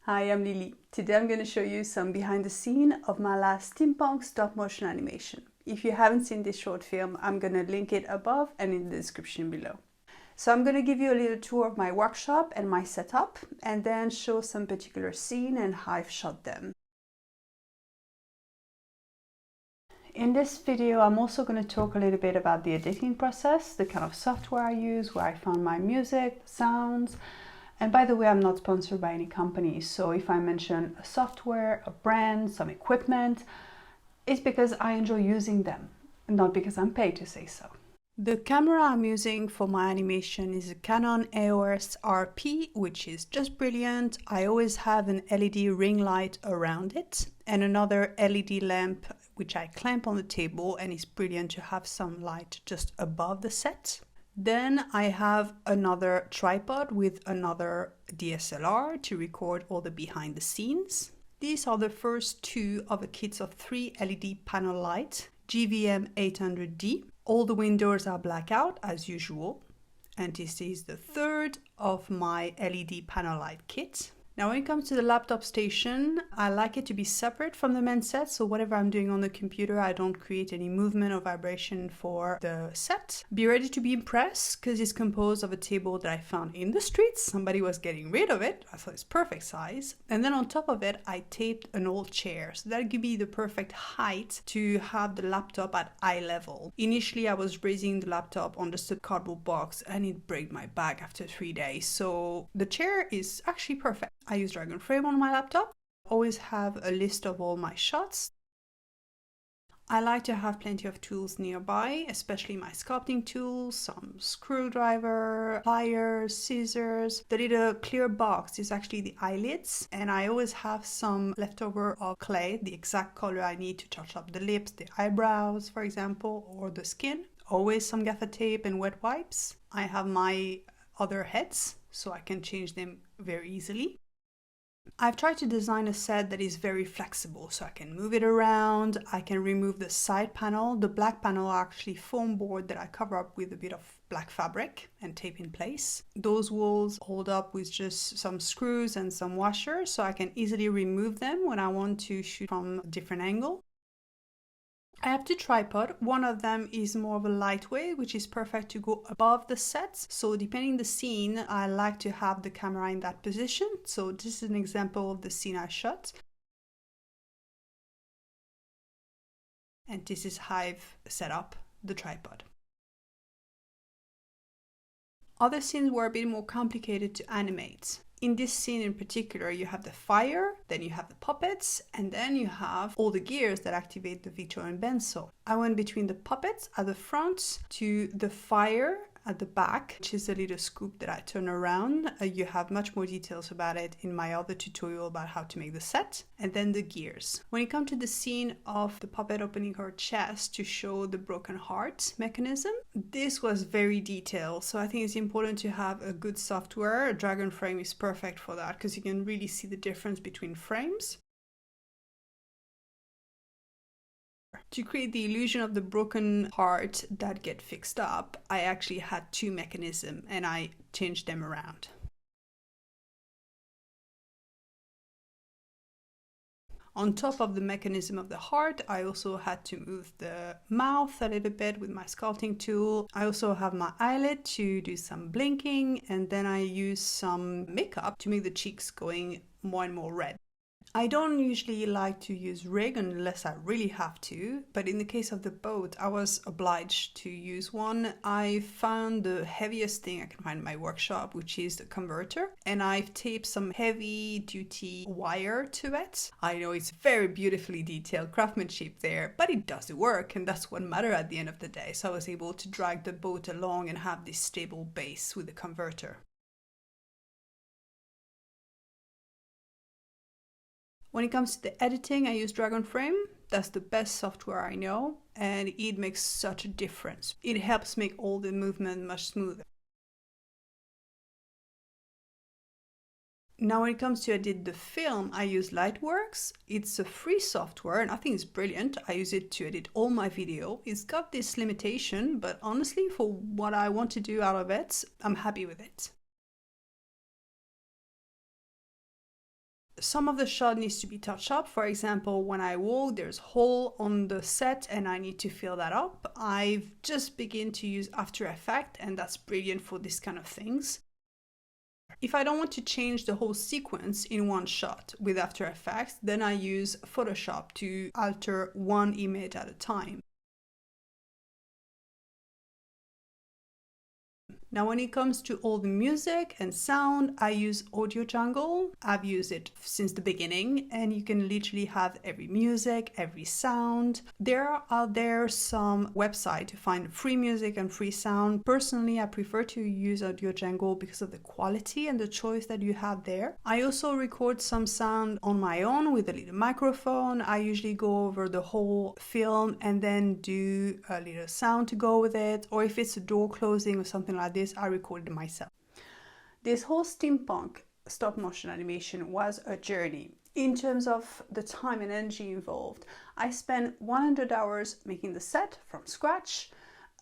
Hi, I'm Lily. Today I'm going to show you some behind the scene of my last steampunk stop motion animation. If you haven't seen this short film, I'm going to link it above and in the description below. So I'm going to give you a little tour of my workshop and my setup, and then show some particular scene and how I've shot them. In this video, I'm also going to talk a little bit about the editing process, the kind of software I use, where I found my music, sounds. And by the way, I'm not sponsored by any company, so if I mention a software, a brand, some equipment, it's because I enjoy using them, not because I'm paid to say so. The camera I'm using for my animation is a Canon EOS RP, which is just brilliant. I always have an LED ring light around it and another LED lamp which I clamp on the table, and it's brilliant to have some light just above the set. Then I have another tripod with another DSLR to record all the behind the scenes. These are the first two of a kit of 3 LED panel lights, GVM 800D. All the windows are blackout as usual. And this is the third of my LED panel light kit. Now when it comes to the laptop station, I like it to be separate from the main set, so whatever I'm doing on the computer, I don't create any movement or vibration for the set. Be ready to be impressed, because it's composed of a table that I found in the streets. Somebody was getting rid of it. I thought it's perfect size. And then on top of it, I taped an old chair, so that gives me the perfect height to have the laptop at eye level. Initially, I was raising the laptop on just a cardboard box, and it broke my back after 3 days. So the chair is actually perfect. I use Dragon Frame on my laptop. Always have a list of all my shots. I like to have plenty of tools nearby, especially my sculpting tools, some screwdriver, pliers, scissors. The little clear box is actually the eyelids, and I always have some leftover of clay, the exact color I need to touch up the lips, the eyebrows, for example, or the skin. Always some gaffer tape and wet wipes. I have my other heads, so I can change them very easily. I've tried to design a set that is very flexible, so I can move it around, I can remove the side panel. The black panel are actually foam board that I cover up with a bit of black fabric and tape in place. Those walls hold up with just some screws and some washers, so I can easily remove them when I want to shoot from a different angle. I have 2 tripods. One of them is more of a lightweight, which is perfect to go above the sets. So depending the scene, I like to have the camera in that position. So this is an example of the scene I shot. And this is how I've set up the tripod. Other scenes were a bit more complicated to animate. In this scene in particular, you have the fire, then you have the puppets, and then you have all the gears that activate the Victorian benzo. I went between the puppets at the front to the fire at the back, which is a little scoop that I turn around. You have much more details about it in my other tutorial about how to make the set. And then the gears. When it comes to the scene of the puppet opening her chest to show the broken heart mechanism, this was very detailed. So I think it's important to have a good software. Dragon Frame is perfect for that because you can really see the difference between frames. To create the illusion of the broken heart that get fixed up, I actually had 2 mechanisms and I changed them around. On top of the mechanism of the heart, I also had to move the mouth a little bit with my sculpting tool. I also have my eyelid to do some blinking, and then I use some makeup to make the cheeks going more and more red. I don't usually like to use rig unless I really have to, but in the case of the boat, I was obliged to use one. I found the heaviest thing I can find in my workshop, which is the converter, and I've taped some heavy duty wire to it. I know it's very beautifully detailed craftsmanship there, but it does the work, and that's what matters at the end of the day. So I was able to drag the boat along and have this stable base with the converter. When it comes to the editing, I use Dragon Frame. That's the best software I know, and it makes such a difference. It helps make all the movement much smoother. Now when it comes to edit the film, I use Lightworks. It's a free software and I think it's brilliant. I use it to edit all my video. It's got this limitation, but honestly, for what I want to do out of it, I'm happy with it. some of the shot needs to be touched up. For example, when I walk, there's a hole on the set and I need to fill that up. I've just begun to use After Effects, and that's brilliant for this kind of things. If I don't want to change the whole sequence in one shot with After Effects, then I use Photoshop to alter one image at a time. Now, when it comes to all the music and sound, I use Audio Jungle. I've used it since the beginning, and you can literally have every music, every sound. There are some websites to find free music and free sound. Personally, I prefer to use Audio Jungle because of the quality and the choice that you have there. I also record some sound on my own with a little microphone. I usually go over the whole film and then do a little sound to go with it, or if it's a door closing or something like this, I recorded it myself. This whole steampunk stop motion animation was a journey. In terms of the time and energy involved, I spent 100 hours making the set from scratch,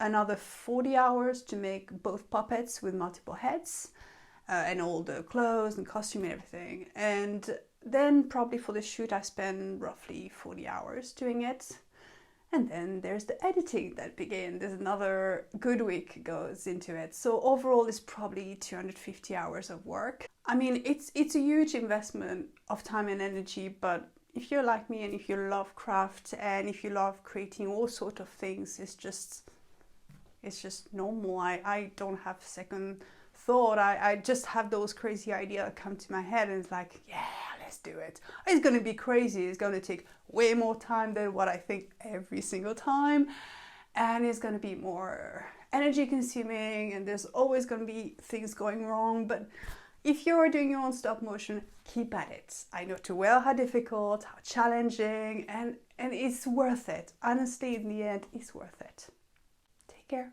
another 40 hours to make both puppets with multiple heads, and all the clothes and costume and everything. And then probably for the shoot I spent roughly 40 hours doing it. And then there's the editing that began. There's another good week goes into it. So overall it's probably 250 hours of work. I mean, it's a huge investment of time and energy, but if you're like me and if you love craft and if you love creating all sorts of things, it's just normal. I don't have second thought. I just have those crazy ideas come to my head and it's like, yeah, let's do it. It's going to be crazy. It's going to take way more time than what I think every single time. And it's going to be more energy consuming and there's always going to be things going wrong. But if you're doing your own stop motion, keep at it. I know too well how difficult, how challenging, and it's worth it. Honestly, in the end, it's worth it. Take care.